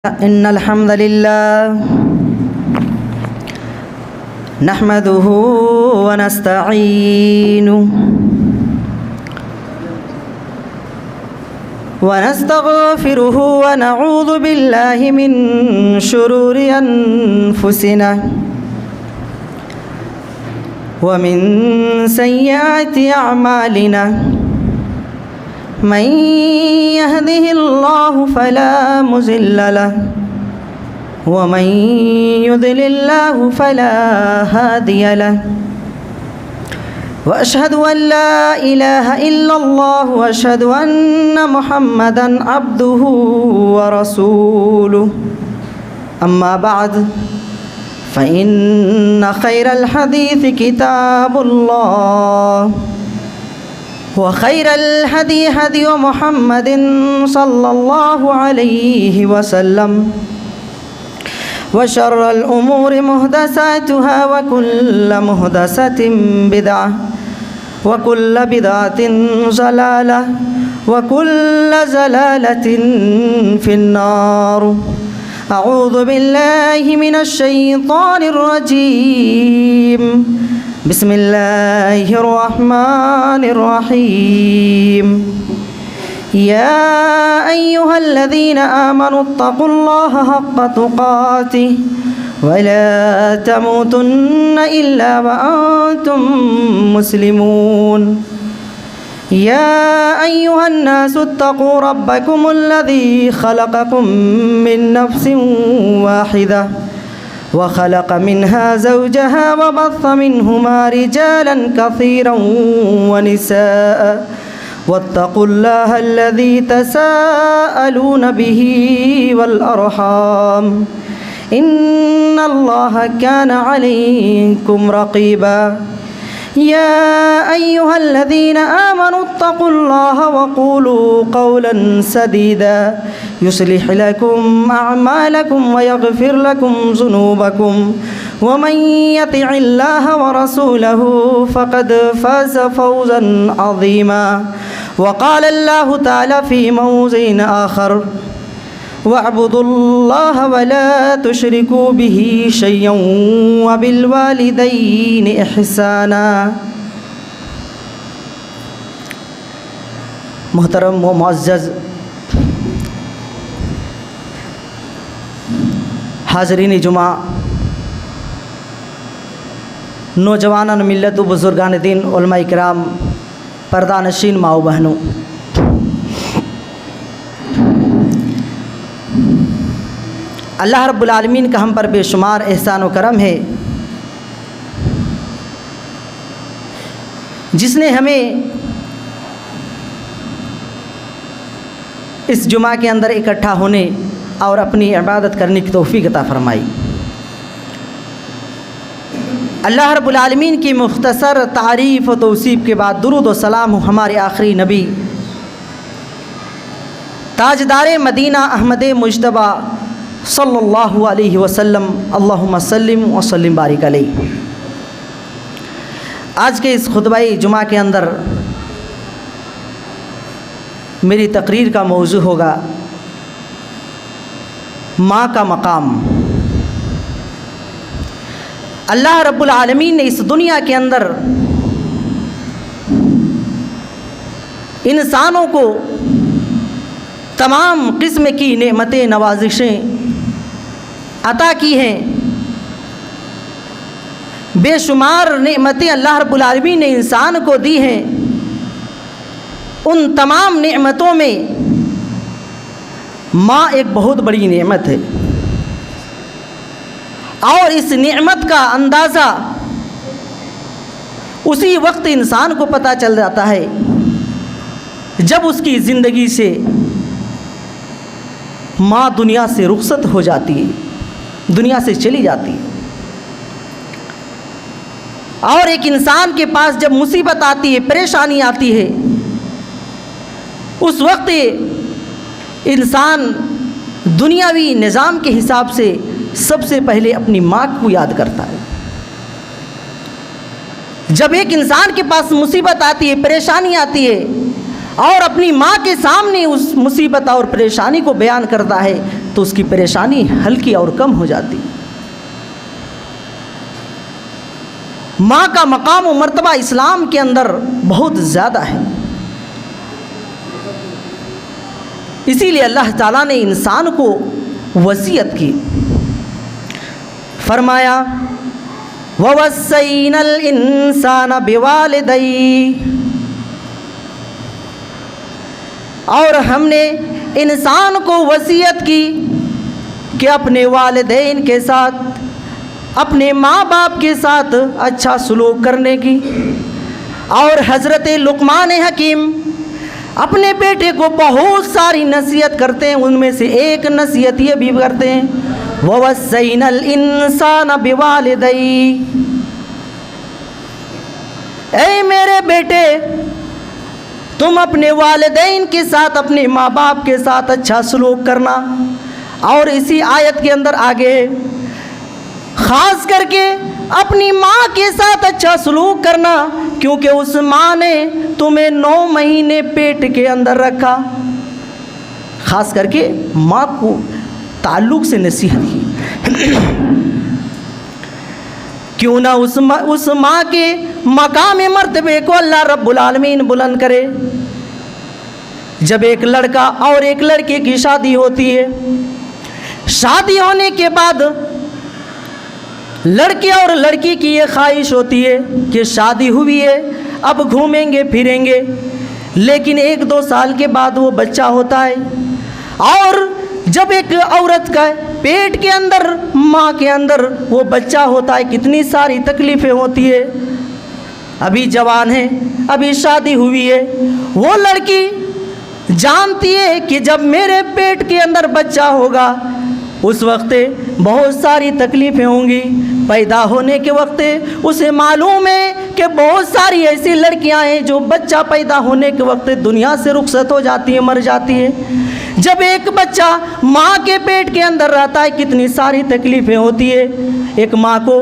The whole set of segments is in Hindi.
इन्नल हम्दुलिल्लाह नहमदुहु व नस्तईनुहु व नस्तगफिरुहु व नऊज़ु बिल्लाहि मिन शुरूरि अनफुसिना व मिन सय्यिआति अअमालिना मन यहदिहिल्लाहु फला मुज़िल्ल लहु व मन युद्लिल्लाहु फला हादिय लहु व अशहदु अन ला इलाहा इल्लल्लाहु व अशहदु अन्न मुहम्मदन अब्दुहु व रसूलुहु अम्मा बअद फ़इन्न खैरल हदीस किताबुल्लाह व खैरल हदी हदी मुहम्मदिन सल्लल्लाहु अलैहि वसल्लम व शर्रल उमूरि मुहदसातुहा व कुल्लु मुहदसतिन बिदअह व कुल्लु बिदअतिन ज़लालह व कुल्लु ज़लालतिन फिन्नार। अऊज़ु बिल्लाहि मिनश शैतानिर रजीम। बिस्मिल्लाहिर रहमानिर रहीम। या अय्युहल्लज़ीना आमनुत्तक़ुल्लाहा हक़्क़ तुक़ातिह व ला तमूतुन्ना इल्ला व अंतुम मुस्लिमून। या अय्युहन्नासुत्तक़ू रब्बकुमुल्लज़ी ख़लक़कुम मिन नफ़्सिन वाहिदह व ख़लक़ मिन्हा ज़ौजहा व बस्स मिन्हुमा रिजालन कसीरन व निसाअ वत्तक़ुल्लाह अल्लज़ी तसाअलून बिही वल अरहाम इन्नल्लाहा कान अलैकुम रक़ीबा। या अय्युहल्लज़ीना आमनुत्तक़ुल्लाहा व क़ूलू क़ौलन सदीदा युस्लिह लकुम अअमालकुम व यग़फ़िर लकुम ज़ुनूबकुम व मन यतिइल्लाहा व रसूलहु फ़क़द फ़ाज़ फ़ौज़न अज़ीमा। व क़ाल अल्लाहु तआला फ़ी मौज़िइन आख़र वअब्दुल्लाह व ला तुशरिकू बिही शयअन व बिल वालिदैनि इहसाना। मोहतरम व मुअज़्ज़ज़ हाज़रीन जुमा, नौजवानन मिल्लत व बुज़ुर्गान दीन, उलमा इकराम, पर्दा नशीन माओ बहनों, अल्लाह रब्बुल आलमीन का हम पर बेशुमार एहसान व करम है जिसने हमें इस जुमा के अंदर इकट्ठा होने और अपनी इबादत करने की तौफ़ीक़ अता फ़रमाई। अल्लाह रब्बुल आलमीन की मुख्तसर तारीफ़ व तौसीफ़ के बाद दुरूद व सलाम हमारे आखिरी नबी ताजदार मदीना अहमद मुज्तबा सल्लल्लाहु अलैहि वसल्लम, अल्लाहुम्मा सल्लिम व सल्लिम बारिक अलैहि। आज के इस खुतबा जुमा के अंदर मेरी तकरीर का मौजू होगा माँ का मकाम। अल्लाह रब्बुल आलमीन ने इस दुनिया के अंदर इंसानों को तमाम किस्म की नेमतें नवाजिशें अता की हैं। बेशुमार नेमतें अल्लाह रब्बुल आलमीन ने इंसान को दी हैं। उन तमाम नेमतों में माँ एक बहुत बड़ी नेमत है और इस नेमत का अंदाज़ा उसी वक्त इंसान को पता चल जाता है जब उसकी ज़िंदगी से माँ दुनिया से रुखसत हो जाती है, दुनिया से चली जाती है। और एक इंसान के पास जब मुसीबत आती है, परेशानी आती है, उस वक्त इंसान दुनियावी निज़ाम के हिसाब से सबसे पहले अपनी माँ को याद करता है। जब एक इंसान के पास मुसीबत आती है, परेशानी आती है और अपनी माँ के सामने उस मुसीबत और परेशानी को बयान करता है, तो उसकी परेशानी हल्की और कम हो जाती। माँ का मकाम और मर्तबा इस्लाम के अंदर बहुत ज़्यादा है। इसीलिए अल्लाह ताला ने इंसान को वसीयत की, फरमाया ववस्सैनल इंसान बिवालिदैहि, और हमने इंसान को वसीयत की कि अपने वालिदैन के साथ, अपने माँ बाप के साथ अच्छा सलूक करने की। और हज़रत लुक़मान हकीम अपने बेटे को बहुत सारी नसीहत करते हैं, उनमें से एक नसीहत ये भी करते हैं ववस्सैनल इंसान बिवालिदैहि, ऐ मेरे बेटे तुम अपने वालिदैन के साथ, अपने माँ बाप के साथ अच्छा सलूक करना। और इसी आयत के अंदर आगे ख़ास करके अपनी माँ के साथ अच्छा सलूक करना, क्योंकि उस माँ ने तुम्हें 9 महीने पेट के अंदर रखा। ख़ास करके माँ को ताल्लुक़ से नसीहत की। क्यों ना उस माँ के मकाम मर्तबे को अल्लाह रब्बुल आलमीन बुलंद करे। जब एक लड़का और एक लड़के की शादी होती है, शादी होने के बाद लड़के और लड़की की ये ख्वाहिश होती है कि शादी हुई है, अब घूमेंगे फिरेंगे। लेकिन 1-2 साल के बाद वो बच्चा होता है, और जब एक औरत का पेट के अंदर, माँ के अंदर वो बच्चा होता है, कितनी सारी तकलीफ़ें होती है। अभी जवान है, अभी शादी हुई है, वो लड़की जानती है कि जब मेरे पेट के अंदर बच्चा होगा उस वक्त बहुत सारी तकलीफ़ें होंगी। पैदा होने के वक्त उसे मालूम है कि बहुत सारी ऐसी लड़कियां हैं जो बच्चा पैदा होने के वक्त दुनिया से रुखसत हो जाती है, मर जाती है। जब एक बच्चा माँ के पेट के अंदर रहता है, कितनी सारी तकलीफ़ें होती है। एक माँ को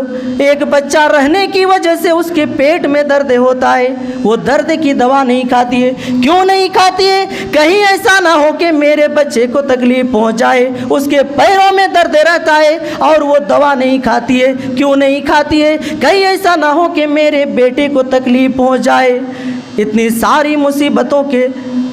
एक बच्चा रहने की वजह से उसके पेट में दर्द होता है, वो दर्द की दवा नहीं खाती है। क्यों नहीं खाती है? कहीं ऐसा ना हो कि मेरे बच्चे को तकलीफ़ पहुँच जाए। उसके पैरों में दर्द रहता है और वो दवा नहीं खाती है। क्यों नहीं खाती है? कहीं ऐसा ना हो कि मेरे बेटे को तकलीफ़ पहुँच जाए। इतनी सारी मुसीबतों के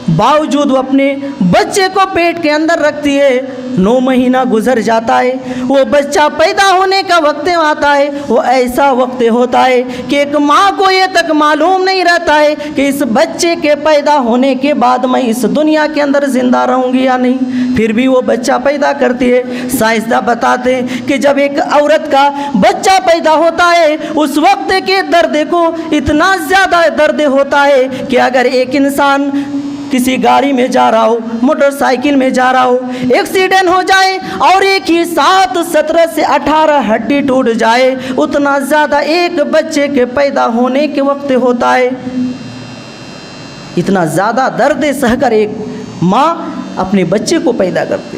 बावजूद वो अपने बच्चे को पेट के अंदर रखती है। 9 महीना गुजर जाता है, वो बच्चा पैदा होने का वक्त आता है। वो ऐसा वक्त होता है कि एक माँ को ये तक मालूम नहीं रहता है कि इस बच्चे के पैदा होने के बाद मैं इस दुनिया के अंदर ज़िंदा रहूँगी या नहीं। फिर भी वो बच्चा पैदा करती है। साइंसदान बताते हैं कि जब एक औरत का बच्चा पैदा होता है, उस वक्त के दर्द को इतना ज़्यादा दर्द होता है कि अगर एक इंसान किसी गाड़ी में जा रहा हो, मोटरसाइकिल में जा रहा हो, एक्सीडेंट हो जाए और एक ही साथ 17 से 18 हड्डी टूट जाए, उतना ज़्यादा एक बच्चे के पैदा होने के वक्त होता है। इतना ज़्यादा दर्द सहकर एक माँ अपने बच्चे को पैदा करती।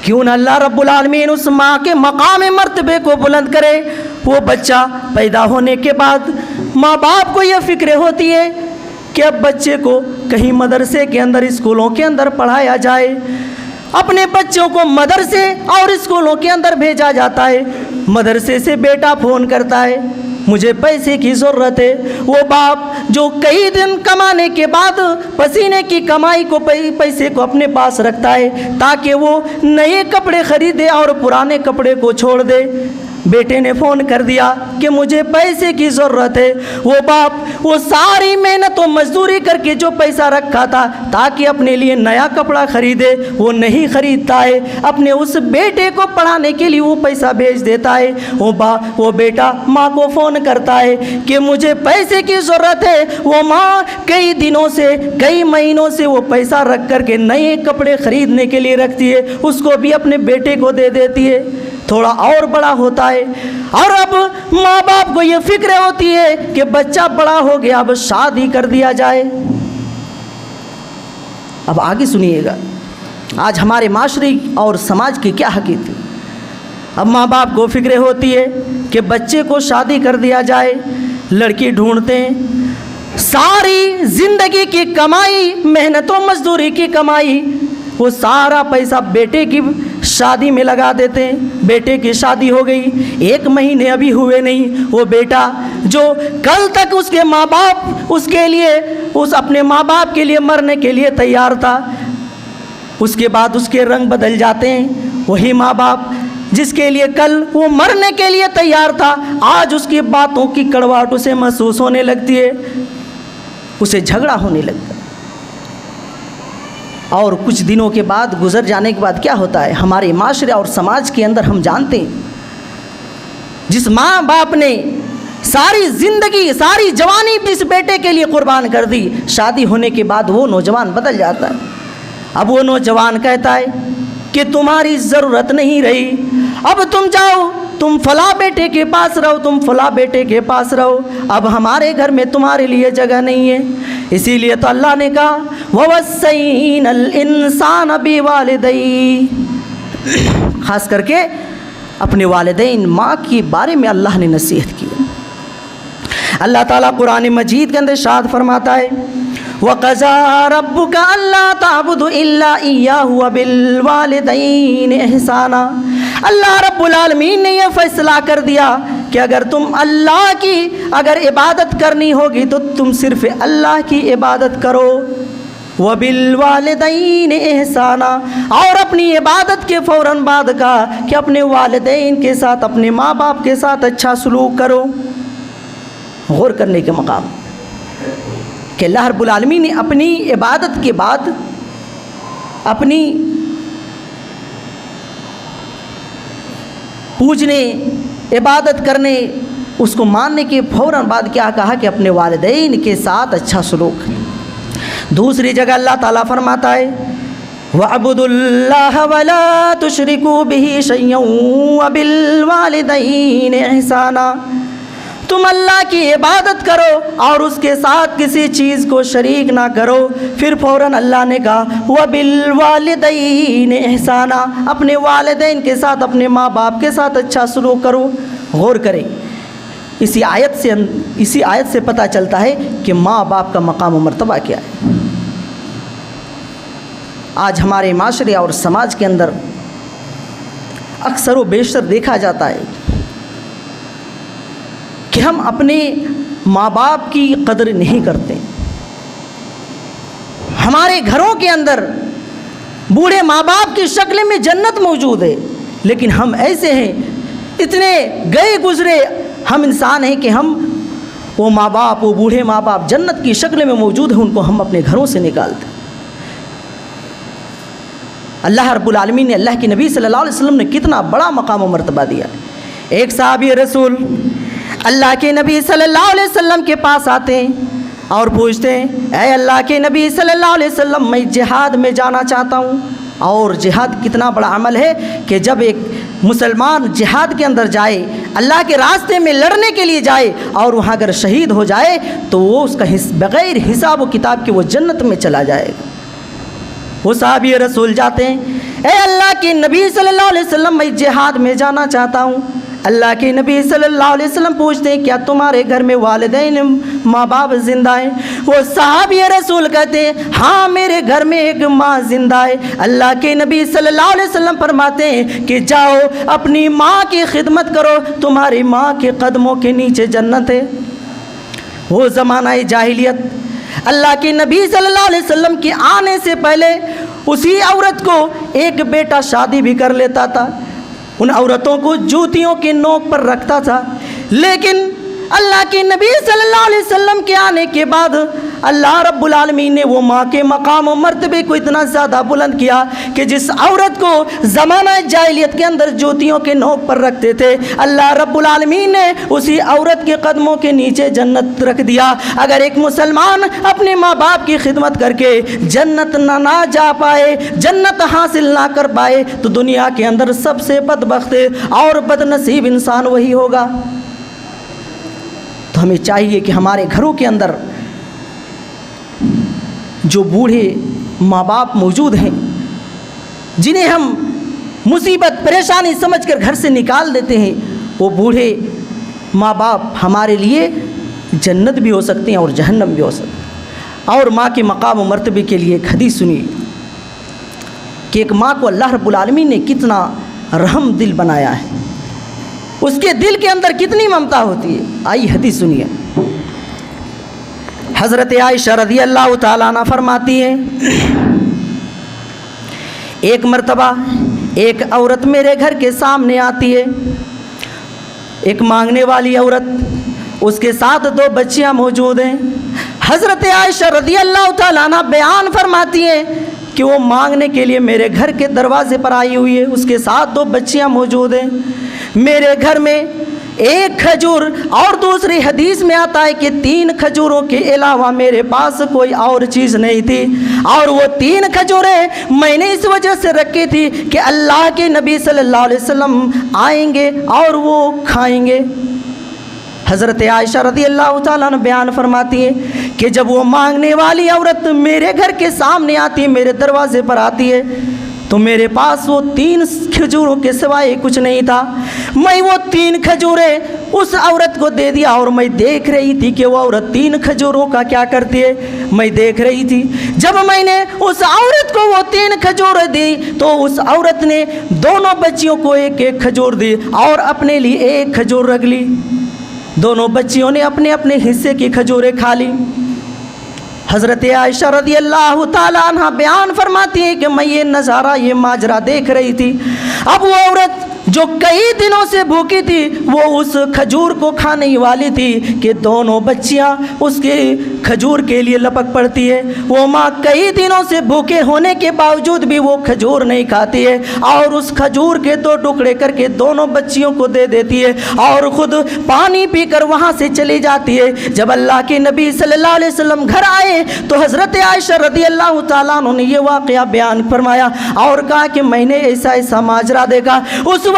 क्यों न अल्लाह रब्बुल आलमीन उस माँ के मकाम मर्तबे को बुलंद करे। वो बच्चा पैदा होने के बाद माँ बाप को यह फिक्र होती है कि अब बच्चे को कहीं मदरसे के अंदर, स्कूलों के अंदर पढ़ाया जाए। अपने बच्चों को मदरसे और स्कूलों के अंदर भेजा जाता है। मदरसे से बेटा फ़ोन करता है, मुझे पैसे की ज़रूरत है। वो बाप जो कई दिन कमाने के बाद पसीने की कमाई को, पैसे को अपने पास रखता है ताकि वो नए कपड़े ख़रीदे और पुराने कपड़े को छोड़ दे। बेटे ने फ़ोन कर दिया कि मुझे पैसे की ज़रूरत है। वो बाप वो सारी मेहनत और मजदूरी करके जो पैसा रखा था ताकि अपने लिए नया कपड़ा ख़रीदे, वो नहीं ख़रीदता है। अपने उस बेटे को पढ़ाने के लिए वो पैसा भेज देता है। वो बेटा माँ को फ़ोन करता है कि मुझे पैसे की ज़रूरत है। वो माँ कई दिनों से, कई महीनों से वो पैसा रख कर के नए कपड़े ख़रीदने के लिए रखती है, उसको भी अपने बेटे को दे देती है। थोड़ा और बड़ा होता है और अब माँ बाप को ये फिक्र होती है कि बच्चा बड़ा हो गया, अब शादी कर दिया जाए। अब आगे सुनिएगा आज हमारे माशरे और समाज की क्या हकीकत है। अब माँ बाप को फिक्र होती है कि बच्चे को शादी कर दिया जाए। लड़की ढूंढते हैं, सारी ज़िंदगी की कमाई, मेहनतों मजदूरी की कमाई वो सारा पैसा बेटे की शादी में लगा देते हैं। बेटे की शादी हो गई, 1 महीने अभी हुए नहीं, वो बेटा जो कल तक उसके माँ बाप उसके लिए अपने माँ बाप के लिए मरने के लिए तैयार था, उसके बाद उसके रंग बदल जाते हैं। वही माँ बाप जिसके लिए कल वो मरने के लिए तैयार था, आज उसकी बातों की कड़वाहट उसे महसूस होने लगती है, उसे झगड़ा होने लगता है। और कुछ दिनों के बाद, गुजर जाने के बाद क्या होता है, हमारे माशरे और समाज के अंदर हम जानते हैं, जिस माँ बाप ने सारी ज़िंदगी सारी जवानी इस बेटे के लिए कुर्बान कर दी, शादी होने के बाद वो नौजवान बदल जाता है। अब वो नौजवान कहता है कि तुम्हारी ज़रूरत नहीं रही, अब तुम जाओ, तुम फला बेटे के पास रहो, तुम फला बेटे के पास रहो, अब हमारे घर में तुम्हारे लिए जगह नहीं है। इसीलिए तो अल्लाह ने कहा ववस्सैनल इंसान बिवालिदैहि, खास करके अपने वालिदैन माँ के बारे में अल्लाह ने नसीहत की। अल्लाह ताला कुरान मजीद के अंदर इरशाद फरमाता है वक़ज़ा रब्बुका अल्ला ताबुदु इल्ला इय्याहु व बिल वालिदैन इहसाना। अल्लाह रब्बुल आलमीन ने यह फैसला कर दिया कि अगर तुम अल्लाह की अगर इबादत करनी होगी तो तुम सिर्फ़ अल्लाह की इबादत करो, व बिल वालिदैन इहसाना, और अपनी इबादत के फ़ौरन बाद कहा कि अपने वालिदैन के साथ, अपने माँ बाप के साथ अच्छा सलूक करो। गौर करने के मकाम कि अल्लाह रब्बुल आलमीन ने अपनी इबादत के बाद, अपनी पूजने, इबादत करने, उसको मानने के फ़ौरन बाद क्या कहा कि अपने वालिदैन के साथ अच्छा सलूक। दूसरी जगह अल्लाह ताला फरमाता है वअब्दुल्लाह वला तुशरिकू बिही शय्यन व बिल वालिदैन इहसाना। तुम अल्लाह की इबादत करो और उसके साथ किसी चीज़ को शरीक ना करो। फिर फ़ौरन अल्लाह ने कहा व बिल वालिदैन इहसाना, अपने वालिदैन के साथ, अपने माँ बाप के साथ अच्छा सलूक करो। गौर करें, इसी आयत से पता चलता है कि माँ बाप का मकाम व मर्तबा क्या है। आज हमारे माशरे और समाज के अंदर अक्सर व बेशतर देखा जाता है कि हम अपने माँ बाप की कदर नहीं करते। हमारे घरों के अंदर बूढ़े माँ बाप की शक्ल में जन्नत मौजूद है, लेकिन हम ऐसे हैं, इतने गए गुजरे हम इंसान हैं कि हम वो माँ बाप, वो बूढ़े माँ बाप जन्नत की शक्ल में मौजूद हैं, उनको हम अपने घरों से निकालते। अल्लाह रब्बुल आलमीन ने, अल्लाह के नबी सल्लल्लाहु अलैहि वसल्लम ने कितना बड़ा मकाम व मर्तबा दिया। एक साहबी रसूल अल्लाह के नबी सल्लल्लाहु अलैहि वसल्लम के पास आते हैं और पूछते हैं, ऐ अल्लाह के नबी सल्लल्लाहु अलैहि वसल्लम, मैं जिहाद में जाना चाहता हूँ। और जिहाद कितना बड़ा अमल है कि जब एक मुसलमान जिहाद के अंदर जाए, अल्लाह के रास्ते में लड़ने के लिए जाए और वहाँ अगर शहीद हो जाए तो वो उसका बग़ैर हिसाब व किताब के वो जन्नत में चला जाएगा। वो साहबी रसूल जाते हैं, ऐ अल्लाह के नबी सल्लल्लाहु अलैहि वसल्लम, मैं जिहाद में जाना चाहता हूँ। अल्लाह के नबी सल्लल्लाहु अलैहि वसल्लम पूछते हैं, क्या तुम्हारे घर में वालिदैन माँ बाप ज़िंदा हैं? वो साहबी रसूल कहते हैं, हाँ मेरे घर में एक माँ ज़िंदा है। अल्लाह के नबी सल्लल्लाहु अलैहि वसल्लम फरमाते हैं कि जाओ अपनी माँ की खिदमत करो, तुम्हारी माँ के कदमों के नीचे जन्नत है। वो ज़माना जाहिलियत, अल्लाह के नबी सल्लल्लाहु अलैहि वसल्लम के आने से पहले उसी औरत को एक बेटा शादी भी कर लेता था, उन औरतों को जूतियों के नोक पर रखता था। लेकिन अल्लाह के नबी सल्लल्लाहु अलैहि वसल्लम के आने के बाद अल्लाह रब्बुल आलमीन ने वो माँ के मकाम और मर्तबे को इतना ज़्यादा बुलंद किया कि जिस औरत को ज़माना जाहिलियत के अंदर जूतियों के नोक पर रखते थे, अल्लाह रब्बुल आलमीन ने उसी औरत के कदमों के नीचे जन्नत रख दिया। अगर एक मुसलमान अपने माँ बाप की खिदमत करके जन्नत ना जा पाए, जन्नत हासिल ना कर पाए, तो दुनिया के अंदर सबसे बदबख्त और बदनसीब इंसान वही होगा। तो हमें चाहिए कि हमारे घरों के अंदर जो बूढ़े माँ बाप मौजूद हैं, जिन्हें हम मुसीबत परेशानी समझकर घर से निकाल देते हैं, वो बूढ़े माँ बाप हमारे लिए जन्नत भी हो सकते हैं और जहन्नम भी हो सकते हैं। और माँ के मकाम व मर्तबे के लिए एक हदीस सुनिए। कि एक माँ को अल्लाह रब्बुल आलमीन ने कितना रहम दिल बनाया है, उसके दिल के अंदर कितनी ममता होती है। आई हदीस सुनिए। हज़रत आयशा रज़ी अल्लाह ताला अन्हा फरमाती हैं, एक मर्तबा एक औरत मेरे घर के सामने आती है, एक मांगने वाली औरत, उसके साथ 2 बच्चियां मौजूद हैं। हज़रत आयशा रज़ी अल्लाह ताला अन्हा बयान फरमाती हैं कि वो मांगने के लिए मेरे घर के दरवाजे पर आई हुई है, उसके साथ 2 बच्चियां मौजूद हैं। मेरे घर में एक खजूर, और दूसरी हदीस में आता है कि 3 खजूरों के अलावा मेरे पास कोई और चीज़ नहीं थी, और वो 3 खजूरें मैंने इस वजह से रखी थी कि अल्लाह के नबी सल्लल्लाहु अलैहि वसल्लम आएंगे और वो खाएंगे। हज़रत आयशा रज़ी अल्लाह ताला अन्हा बयान फरमाती है कि जब वो मांगने वाली औरत मेरे घर के सामने आती है, मेरे दरवाजे पर आती है, तो मेरे पास वो 3 खजूरों के सिवाय कुछ नहीं था। मैं वो 3 खजूरें उस औरत को दे दिया, और मैं देख रही थी कि वो औरत 3 खजूरों का क्या करती है, मैं देख रही थी। जब मैंने उस औरत को वो 3 खजूर दी, तो उस औरत ने दोनों बच्चियों को 1-1 खजूर दी और अपने लिए 1 खजूर रख ली। दोनों बच्चियों ने अपने अपने हिस्से की खजूरें खा ली। हज़रत आयशा रज़ी अल्लाह ताला अन्हा बयान फरमाती है कि मैं ये नज़ारा, ये माजरा देख रही थी। अब वो औरत जो कई दिनों से भूखी थी, वो उस खजूर को खाने ही वाली थी कि दोनों बच्चियां उसके खजूर के लिए लपक पड़ती है। वो माँ कई दिनों से भूखे होने के बावजूद भी वो खजूर नहीं खाती है, और उस खजूर के 2 टुकड़े करके दोनों बच्चियों को दे देती है और ख़ुद पानी पीकर वहाँ से चली जाती है। जब अल्लाह के नबी सल्लल्लाहु अलैहि वसल्लम घर आए, तो हज़रत आयशा रज़ी अल्लाह ताला अन्हा ने ये वाक़या बयान फरमाया और कहा कि मैंने ऐसा ऐसा माजरा देखा। उस वक्त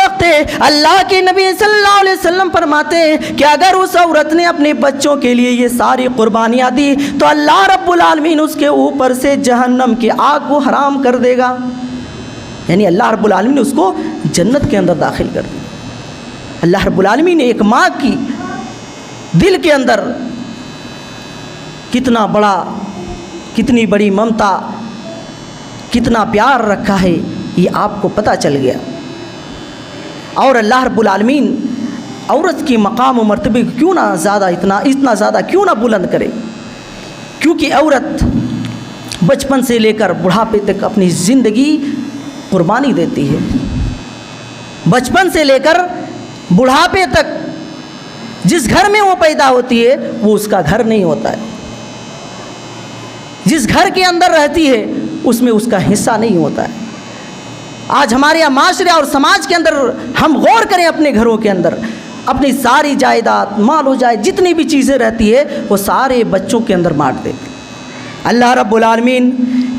अल्लाह के नबी सल्लल्लाहु अलैहि वसल्लम फरमाते हैं कि अगर उस औरत ने अपने बच्चों के लिए ये सारी कुर्बानियाँ दी, तो अल्लाह रब्बुल आलमीन उसके ऊपर से जहन्नम की आग को हराम कर देगा। यानी अल्लाह रब्बुल आलमीन ने उसको जन्नत के अंदर दाखिल कर दिया। अल्लाह रब्बुल आलमीन ने एक माँ की दिल के अंदर कितना बड़ा, कितनी बड़ी ममता, कितना प्यार रखा है, ये आपको पता चल गया। और अल्लाह रब्बुल आलमीन औरत की मकाम व मर्तबे को क्यों ना ज़्यादा, इतना ज़्यादा क्यों ना बुलंद करे, क्योंकि औरत बचपन से लेकर बुढ़ापे तक अपनी ज़िंदगी कुर्बानी देती है। बचपन से लेकर बुढ़ापे तक जिस घर में वो पैदा होती है, वो उसका घर नहीं होता है। जिस घर के अंदर रहती है, उसमें उसका हिस्सा नहीं होता है। आज हमारे यहाँ माशरे और समाज के अंदर हम गौर करें, अपने घरों के अंदर अपनी सारी जायदाद, माल हो जाए, जितनी भी चीज़ें रहती है, वो सारे बच्चों के अंदर बांट देते। अल्लाह रब्बुल आलमीन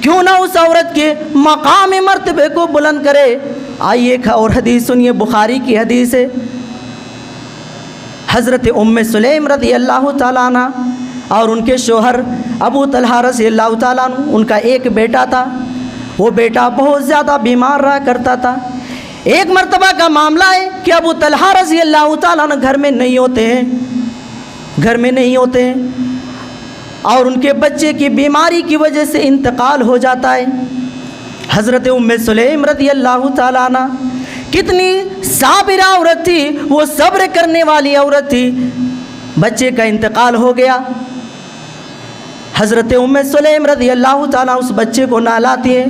क्यों ना उस औरत के मकाम मर्तबे को बुलंद करे। आइए एक और हदीस सुनिए, बुखारी की हदीस है। हज़रत उम्मे सुलैम रज़ी अल्लाह ताला अन्हा और उनके शोहर अबू तलहा रज़ी अल्लाह ताला अन्हु, उनका एक बेटा था। वो बेटा बहुत ज़्यादा बीमार रहा करता था। एक मर्तबा का मामला है कि अबू तलहा रज़ी अल्लाह ताला अन्हु घर में नहीं होते हैं, और उनके बच्चे की बीमारी की वजह से इंतकाल हो जाता है। हज़रत उम्मे सुलैम रज़ी अल्लाह ताला अन्हा कितनी साबिरा औरत थी, वो सब्र करने वाली औरत थी। बच्चे का इंतकाल हो गया। हज़रत उम्मे सुलैम रज़ी अल्लाह ताला उस बच्चे को नहलाती है,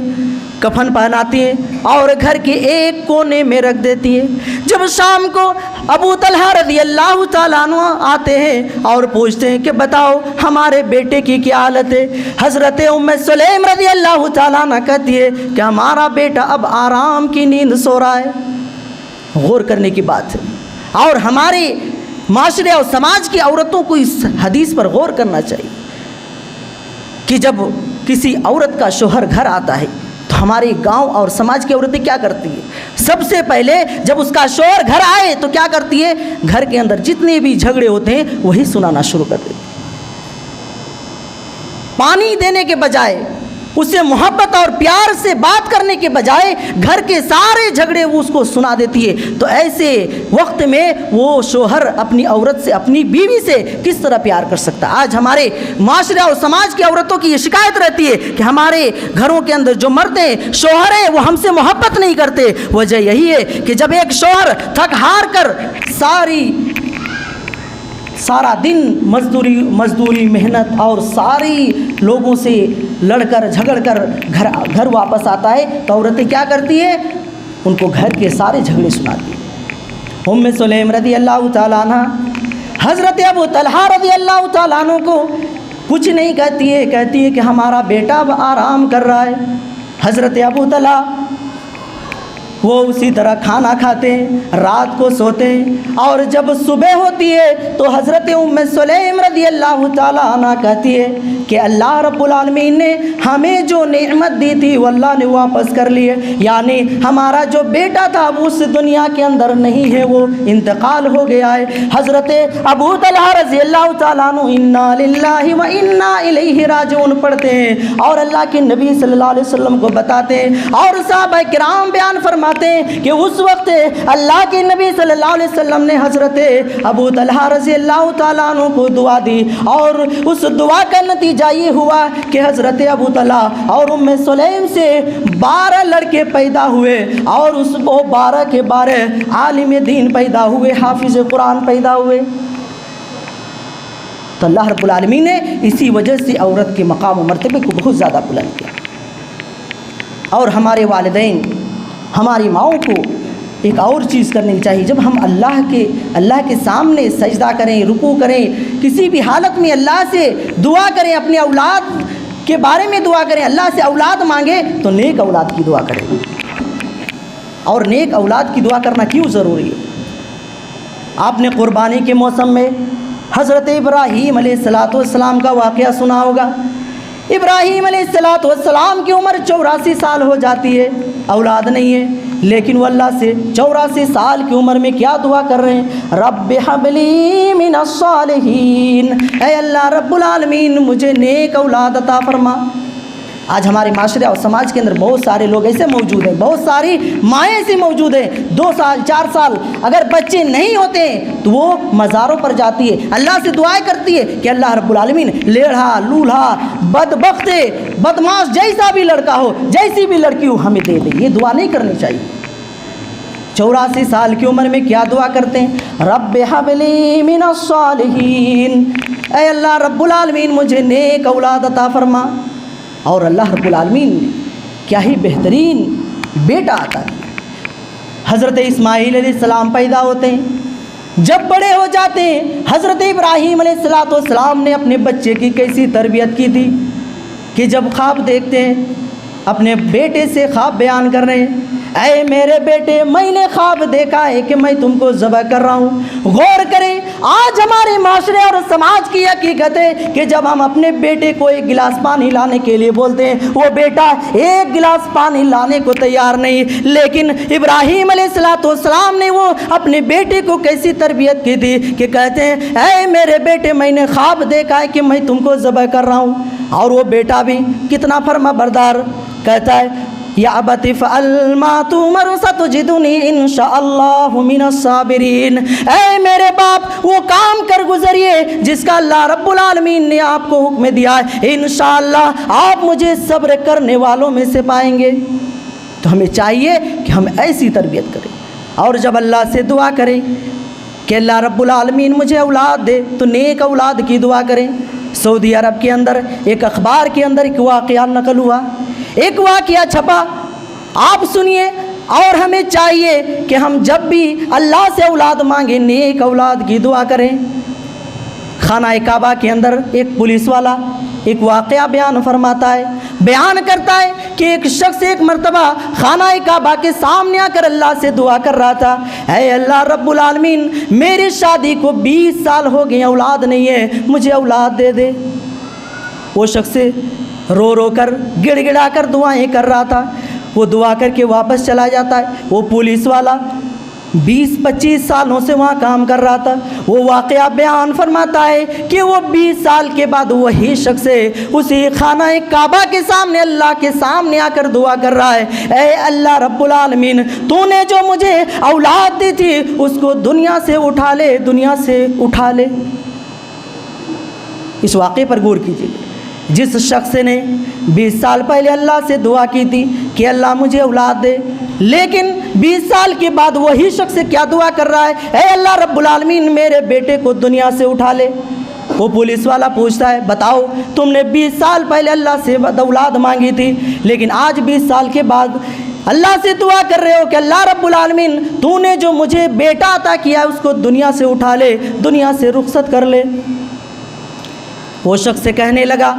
कफन पहनाती है और घर के एक कोने में रख देती है। जब शाम को अबू तलहा रज़ी अल्लाह ताला अन्हु आते हैं और पूछते हैं कि बताओ हमारे बेटे की क्या हालत है। हज़रत उम्मे सुलैम रज़ी अल्लाह ताला अन्हा कहती है कि हमारा बेटा अब आराम की नींद सो रहा है। गौर करने की बात है, और हमारे माशरे और समाज की औरतों को इस हदीस पर गौर करना चाहिए कि जब किसी औरत का शोहर घर आता है, तो हमारे गांव और समाज की औरतें क्या करती है। सबसे पहले जब उसका शोहर घर आए तो क्या करती है, घर के अंदर जितने भी झगड़े होते हैं वही सुनाना शुरू कर देती। पानी देने के बजाय उससे मोहब्बत और प्यार से बात करने के बजाय घर के सारे झगड़े वो उसको सुना देती है। तो ऐसे वक्त में वो शोहर अपनी औरत से, अपनी बीवी से किस तरह प्यार कर सकता है? आज हमारे माशरे और समाज की औरतों की ये शिकायत रहती है कि हमारे घरों के अंदर जो मर्द हैं, शोहर हैं, वो हमसे मोहब्बत नहीं करते। वजह यही है कि जब एक शोहर थक हार कर सारा दिन मजदूरी मेहनत और सारी लोगों से लड़कर झगड़कर घर वापस आता है, तो औरतें क्या करती है? उनको घर के सारे झगड़े सुनाती है। उम्मे सुलैम रज़ी अल्लाह ताला अन्हा हज़रत अबू तलहा रज़ी अल्लाह ताला अन्हु को कुछ नहीं कहती है कि हमारा बेटा अब आराम कर रहा है। हज़रत अबू तलहा वो उसी तरह खाना खाते हैं, रात को सोते हैं, और जब सुबह होती है तो हज़रत उम्मे सुलैम रज़ी अल्लाह ताला अन्हा कहती है कि अल्लाह रब्बुल आलमीन ने हमें जो नेमत दी थी वो अल्लाह ने वापस कर ली है। यानी हमारा जो बेटा था वो उस दुनिया के अंदर नहीं है, वो इंतकाल हो गया है। हज़रत अबू तलहा रज़ी अल्लाह ताला अन्हु इन्ना लिल्लाहि व इन्ना इलैहि राजिऊन पढ़ते हैं और अल्लाह के नबी सल्लल्लाहु अलैहि वसल्लम को बताते हैं। और सहाबा किराम बयान फरमाते हैं कि उस वक्त अल्लाह के नबी सल्लल्लाहु अलैहि वसल्लम ने हज़रत अबू तलहा रज़ी अल्लाह ताला अन्हु को दुआ दी, और उस दुआ का नतीजा ये हुआ कि हज़रत अबू तलहा और उम्मे सुलैम से 12 लड़के पैदा हुए, और उस 12 के 12 आलिम दीन पैदा हुए, हाफिज़ कुरान पैदा हुए। तो अल्लाह रब्बुल आलमीन ने इसी वजह से औरत के मकाम और मर्तबे को बहुत ज़्यादा बुलंद किया। और हमारे वालिदैन, हमारी माओं को एक और चीज़ करनी चाहिए। जब हम अल्लाह के सामने सजदा करें, रुकू करें, किसी भी हालत में अल्लाह से दुआ करें, अपने औलाद के बारे में दुआ करें, अल्लाह से औलाद मांगे तो नेक औलाद की दुआ करें। और नेक औलाद की दुआ करना क्यों ज़रूरी है? आपने क़ुरबानी के मौसम में हज़रत इब्राहीम अलैहिस्सलाम का वाक़या सुना होगा। इब्राहीम अलैहिस्सलाम की उम्र 84 साल हो जाती है, औलाद नहीं है, लेकिन वो अल्लाह से 84 साल की उम्र में क्या दुआ कर रहे हैं? रब्बि हबली मिनस सालिहीन, ऐ अल्लाह रब्बुल आलमीन मुझे नेक औलाद अता फरमा। आज हमारे माशरे और समाज के अंदर बहुत सारे लोग ऐसे मौजूद हैं, बहुत सारी माएँ ऐसी मौजूद हैं, 2 साल 4 साल अगर बच्चे नहीं होते तो वो मज़ारों पर जाती है, अल्लाह से दुआएं करती है कि अल्लाह रब्बुल आलमीन लेढ़ा लूल्हा बदबख्त बदमाश जैसा भी लड़का हो, जैसी भी लड़की हो, हमें दे दे। ये दुआ नहीं करनी चाहिए। 84 साल की उम्र में क्या दुआ करते हैं? रब्बि हबली मिनस सालिहीन, ऐ अल्लाह रब्बुल आलमीन मुझे नेक औलाद अता फरमा। और अल्लाह रब्बुल आलमीन क्या ही बेहतरीन बेटा आता है। हज़रत इस्माईल अलैहिस्सलाम पैदा होते हैं, जब बड़े हो जाते हैं हज़रत इब्राहीम अलैहिस्सलाम ने अपने बच्चे की कैसी तरबियत की थी कि जब ख्वाब देखते हैं, अपने बेटे से ख्वाब बयान कर रहे हैं, ऐ मेरे बेटे मैंने ख्वाब देखा है कि मैं तुमको ज़बह कर रहा हूँ। गौर करें, आज हमारे माशरे और समाज की हकीकत है कि जब हम अपने बेटे को 1 गिलास पानी लाने के लिए बोलते हैं, वो बेटा 1 गिलास पानी लाने को तैयार नहीं। लेकिन इब्राहीम अलैहिस्सलाम ने वो अपने बेटे को कैसी तरबियत की थी कि कहते हैं, ऐ मेरे बेटे मैंने ख्वाब देखा है कि मैं तुमको ज़बह कर रहा हूँ। और वो बेटा भी कितना फर्मा बरदार, कहता है या अबति फ़अल मा तुमर सतजिदुनी इंशाअल्लाहु मिनस साबिरीन, ऐ मेरे बाप वो काम कर गुजरिए जिसका अल्लाह रब्बुल आलमीन ने आपको हुक्म दिया है, इंशाअल्लाह आप मुझे सब्र करने वालों में से पाएंगे। तो हमें चाहिए कि हम ऐसी तरबियत करें, और जब अल्लाह से दुआ करें कि अल्लाह रब्बुल आलमीन मुझे औलाद दे, तो नेक औलाद की दुआ करें। सऊदी अरब के अंदर एक अखबार के अंदर एक वाक़या नकल हुआ, एक वाक़या छपा, आप सुनिए। और हमें चाहिए कि हम जब भी अल्लाह से औलाद मांगे नेक औलाद की दुआ करें। खाना काबा के अंदर एक पुलिस वाला एक वाक़या बयान फरमाता है, बयान करता है कि एक शख्स एक मर्तबा खाना काबा के सामने आकर अल्लाह से दुआ कर रहा था, ऐ अल्लाह रब्बुल आलमीन मेरी शादी को 20 साल हो गए, औलाद नहीं है, मुझे औलाद दे दे। वो शख्स रो रो कर गिड़गिड़ा कर दुआएं कर रहा था। वो दुआ करके वापस चला जाता है। वो पुलिस वाला 20-25 सालों से वहाँ काम कर रहा था। वो वाक़या बयान फरमाता है कि वो 20 साल के बाद वही शख्स उसी खाना काबा के सामने अल्लाह के सामने आकर दुआ कर रहा है, ऐ अल्लाह रब्बुल आलमीन, तूने जो मुझे औलाद दी थी उसको दुनिया से उठा ले, दुनिया से उठा ले। इस वाक़े पर गौर कीजिए। जिस शख्स ने 20 साल पहले अल्लाह से दुआ की थी कि अल्लाह मुझे औलाद दे, लेकिन 20 साल के बाद वही शख्स क्या दुआ कर रहा है, ऐ अल्लाह रब्बुल आलमीन मेरे बेटे को दुनिया से उठा ले। वो पुलिस वाला पूछता है, बताओ तुमने 20 साल पहले अल्लाह से औलाद मांगी थी, लेकिन आज 20 साल के बाद अल्लाह से दुआ कर रहे हो कि अल्लाह रब्बुल आलमीन तूने जो मुझे बेटा अता किया उसको दुनिया से उठा ले, दुनिया से रुखसत कर ले। वो शख्स से कहने लगा,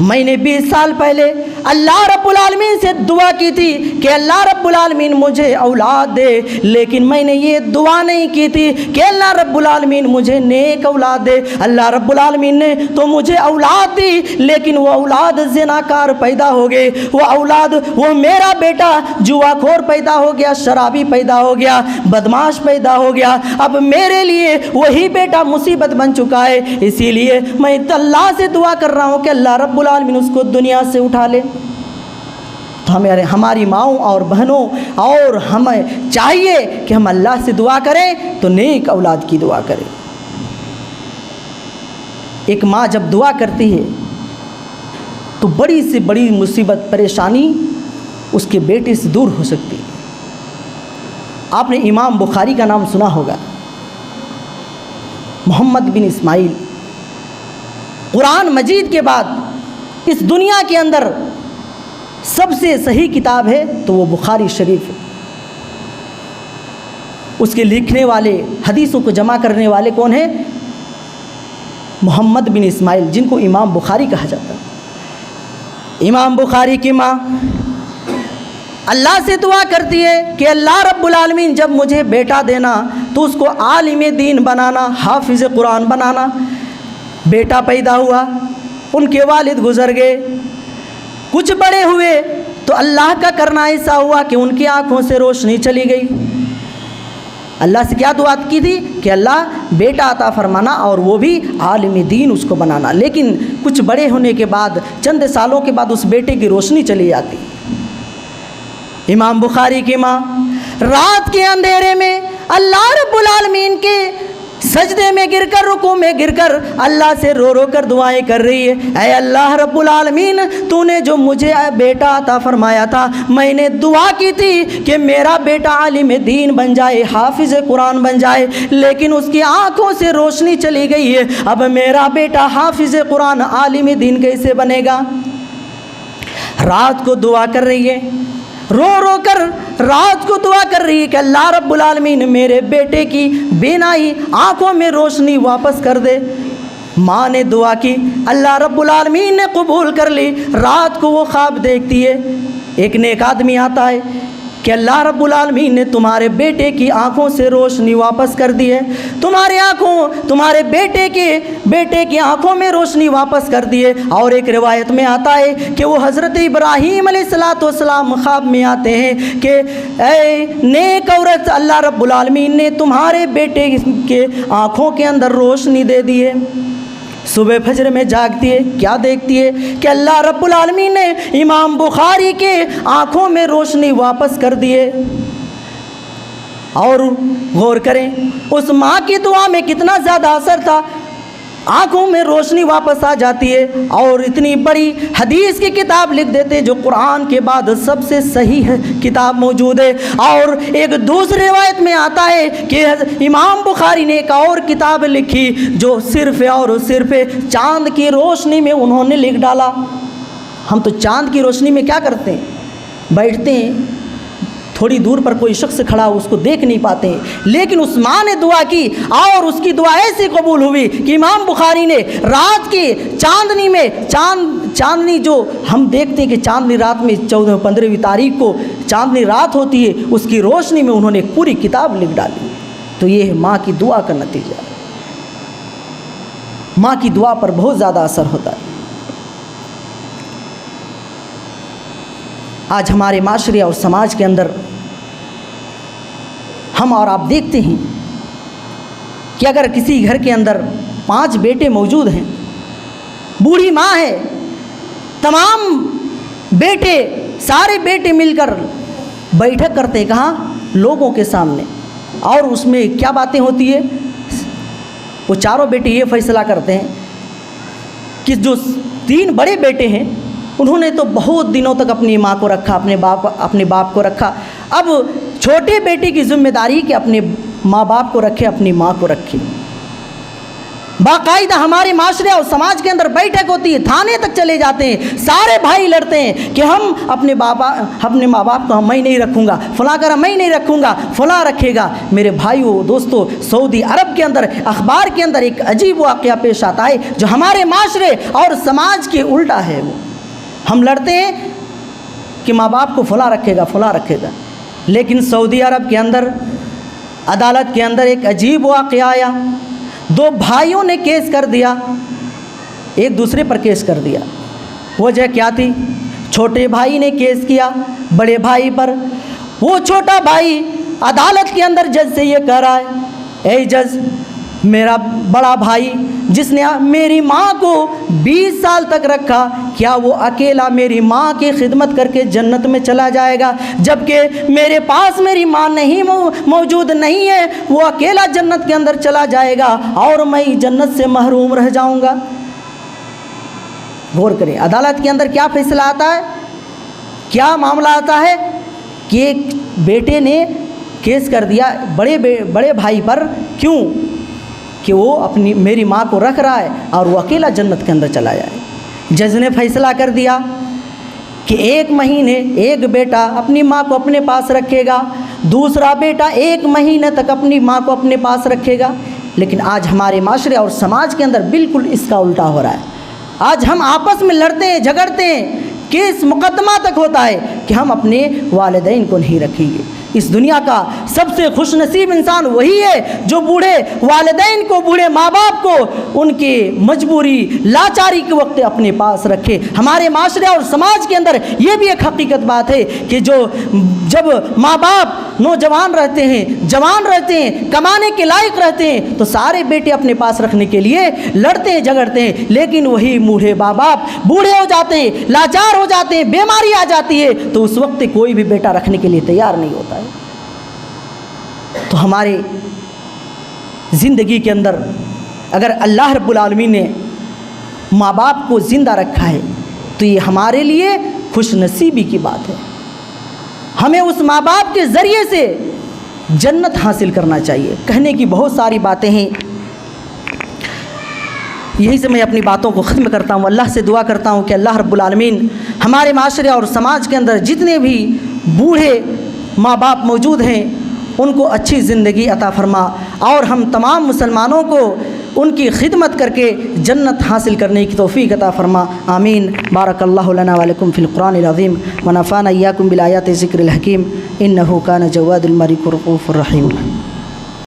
मैंने 20 साल पहले अल्लाह रब्बुल आलमीन से दुआ की थी कि अल्लाह रब्बुल आलमीन मुझे औलाद दे, लेकिन मैंने ये दुआ नहीं की थी कि अल्लाह रब्बुल आलमीन मुझे नेक औलाद दे। अल्लाह रब्बुल आलमीन ने तो मुझे औलाद दी, लेकिन वो औलाद ज़िनाकार पैदा हो गए, वो मेरा बेटा जुआखोर पैदा हो गया, शराबी पैदा हो गया, बदमाश पैदा हो गया। अब मेरे लिए वही बेटा मुसीबत बन चुका है, इसीलिए मैं अल्लाह से दुआ कर रहा हूँ कि अल्लाह रब्बुल आलमीन उसको दुनिया से उठा ले। तो हमारी माओं और बहनों और हमें चाहिए कि हम अल्लाह से दुआ करें तो नेक औलाद की दुआ करें। एक माँ जब दुआ करती है तो बड़ी से बड़ी मुसीबत परेशानी उसके बेटे से दूर हो सकती है। आपने इमाम बुखारी का नाम सुना होगा, मोहम्मद बिन इस्माइल। कुरान मजीद के बाद इस दुनिया के अंदर सबसे सही किताब है तो वो बुखारी शरीफ है। उसके लिखने वाले, हदीसों को जमा करने वाले कौन है? मोहम्मद बिन इस्माइल, जिनको इमाम बुखारी कहा जाता है। इमाम बुखारी की माँ अल्लाह से दुआ करती है कि अल्लाह रब्बुल आलमीन जब मुझे बेटा देना तो उसको आलिम दीन बनाना, हाफिज़ कुरान बनाना। बेटा पैदा हुआ, उनके वालिद गुजर गए, कुछ बड़े हुए तो अल्लाह का करना ऐसा हुआ कि उनकी आंखों से रोशनी चली गई। अल्लाह से क्या दुआ की थी कि अल्लाह बेटा अता फरमाना और वो भी आलिम दीन उसको बनाना। लेकिन कुछ बड़े होने के बाद, चंद सालों के बाद उस बेटे की रोशनी चली जाती। इमाम बुखारी की माँ रात के अंधेरे में अल्लाह रब्बुल आलमीन के सजदे में गिरकर, रुकू में गिरकर अल्लाह से रो रो कर दुआएं कर रही है, ऐ अल्लाह रब्बुल आलमीन तूने जो मुझे बेटा अता फरमाया था, मैंने दुआ की थी कि मेरा बेटा आलिम दीन बन जाए, हाफिज़ कुरान बन जाए, लेकिन उसकी आंखों से रोशनी चली गई है। अब मेरा बेटा हाफिज़ कुरान आलिम दीन कैसे बनेगा? रात को दुआ कर रही है, रो रो कर रात को दुआ कर रही है कि अल्लाह रब्बुल आलमीन मेरे बेटे की बेनाई आंखों में रोशनी वापस कर दे। माँ ने दुआ की, अल्लाह रब्बुल आलमीन ने कबूल कर ली। रात को वो ख्वाब देखती है, एक नेक आदमी आता है कि अल्लाह रब्बुल आलमीन ने तुम्हारे बेटे की आंखों से रोशनी वापस कर दी है, तुम्हारे बेटे की आंखों में रोशनी वापस कर दी है। और एक रिवायत में आता है कि वो हज़रत इब्राहीम अलैहिस्सलाम ख्वाब में आते हैं कि ऐ नेक औरत, अल्लाह रब्बुल आलमीन ने तुम्हारे बेटे के आंखों के अंदर रोशनी दे दी है। सुबह फजर में जागती है, क्या देखती है कि अल्लाह रब्बुल आलमीन ने इमाम बुखारी के आँखों में रोशनी वापस कर दी है। और गौर करें उस माँ की दुआ में कितना ज़्यादा असर था, आँखों में रोशनी वापस आ जाती है और इतनी बड़ी हदीस की किताब लिख देते हैं जो कुरान के बाद सबसे सही है किताब मौजूद है। और एक दूसरी रिवायत में आता है कि इमाम बुखारी ने एक और किताब लिखी जो सिर्फ़ और सिर्फ चाँद की रोशनी में उन्होंने लिख डाला। हम तो चाँद की रोशनी में क्या करते हैं, बैठते हैं, थोड़ी दूर पर कोई शख्स खड़ा हो उसको देख नहीं पाते हैं, लेकिन उस माँ ने दुआ की और उसकी दुआ ऐसी कबूल हुई कि इमाम बुखारी ने रात की चांदनी में, चांदनी जो हम देखते हैं कि चांदनी रात में 14-15वीं तारीख को चांदनी रात होती है, उसकी रोशनी में उन्होंने एक पूरी किताब लिख डाली। तो ये है माँ की दुआ का नतीजा। माँ की दुआ पर बहुत ज़्यादा असर होता है। आज हमारे माशरे और समाज के अंदर हम और आप देखते हैं कि अगर किसी घर के अंदर 5 बेटे मौजूद हैं, बूढ़ी माँ है, तमाम बेटे, सारे बेटे मिलकर बैठक करते हैं, कहाँ? लोगों के सामने। और उसमें क्या बातें होती है? वो चारों बेटे ये फैसला करते हैं कि जो 3 बड़े बेटे हैं उन्होंने तो बहुत दिनों तक अपनी माँ को रखा, अपने बाप को रखा। अब छोटे बेटे की जिम्मेदारी कि अपने माँ बाप को रखे, अपनी माँ को रखे। बाकायदा हमारे माशरे और समाज के अंदर बैठक होती है, थाने तक चले जाते हैं, सारे भाई लड़ते हैं कि हम अपने माँ बाप को मैं नहीं रखूँगा, फलां करा मैं नहीं रखूँगा, फलां रखेगा। मेरे भाइयों दोस्तों, सऊदी अरब के अंदर अखबार के अंदर एक अजीब वाक़या पेश आता है जो हमारे माशरे और समाज के उल्टा है। वो हम लड़ते हैं कि माँ बाप को फलां रखेगा, फलां रखेगा, लेकिन सऊदी अरब के अंदर अदालत के अंदर एक अजीब वाक़या आया। 2 भाइयों ने केस कर दिया, एक दूसरे पर केस कर दिया। वजह क्या थी? छोटे भाई ने केस किया बड़े भाई पर। वो छोटा भाई अदालत के अंदर जज से ये कह रहा है, ए जज, मेरा बड़ा भाई जिसने मेरी माँ को 20 साल तक रखा, क्या वो अकेला मेरी माँ की खिदमत करके जन्नत में चला जाएगा? जबकि मेरे पास मेरी माँ नहीं मौजूद नहीं है, वो अकेला जन्नत के अंदर चला जाएगा और मैं जन्नत से महरूम रह जाऊँगा। गौर करें, अदालत के अंदर क्या फैसला आता है, क्या मामला आता है कि एक बेटे ने केस कर दिया बड़े भाई पर। क्यों? कि वो मेरी माँ को रख रहा है और वो अकेला जन्नत के अंदर चला जाए। जज ने फैसला कर दिया कि 1 महीने एक बेटा अपनी माँ को अपने पास रखेगा, दूसरा बेटा 1 महीने तक अपनी माँ को अपने पास रखेगा। लेकिन आज हमारे माशरे और समाज के अंदर बिल्कुल इसका उल्टा हो रहा है। आज हम आपस में लड़ते हैं, झगड़ते हैं, केस मुकदमा तक होता है कि हम अपने वालिदैन को नहीं रखेंगे। इस दुनिया का सबसे खुशनसीब इंसान वही है जो बूढ़े वालिदैन को, बूढ़े माँ बाप को उनके मजबूरी, लाचारी के वक्त अपने पास रखे। हमारे माशरे और समाज के अंदर ये भी एक हकीकत बात है कि जब माँ बाप नौजवान रहते हैं, जवान रहते हैं, कमाने के लायक रहते हैं, तो सारे बेटे अपने पास रखने के लिए लड़ते हैं, झगड़ते हैं। लेकिन वही बूढ़े माँ बाप बूढ़े हो जाते हैं, लाचार हो जाते हैं, बीमारी आ जाती है, तो उस वक्त कोई भी बेटा रखने के लिए तैयार नहीं होता है। तो हमारे ज़िंदगी के अंदर अगर अल्लाह रब्बुल आलमीन ने माँ बाप को ज़िंदा रखा है तो ये हमारे लिए खुशनसीबी की बात है। हमें उस माँ बाप के ज़रिए से जन्नत हासिल करना चाहिए। कहने की बहुत सारी बातें हैं, यही से मैं अपनी बातों को ख़त्म करता हूँ। अल्लाह से दुआ करता हूँ कि अल्लाह रब्बुल आलमीन हमारे माशरे और समाज के अंदर जितने भी बूढ़े माँ बाप मौजूद हैं उनको अच्छी ज़िंदगी अता फरमा और हम तमाम मुसलमानों को उनकी खिदमत करके जन्नत हासिल करने की तौफ़ीक़ अता फरमा। आमीन। बारकल्लाहु लना व लकुम फ़िल क़ुरानिल अज़ीम व नफ़अना इय्याकुम बिल आयाति ज़िक्रिल हकीम इन्नहु कान जवादुल मलिकुर रऊफ़ुर रहीम।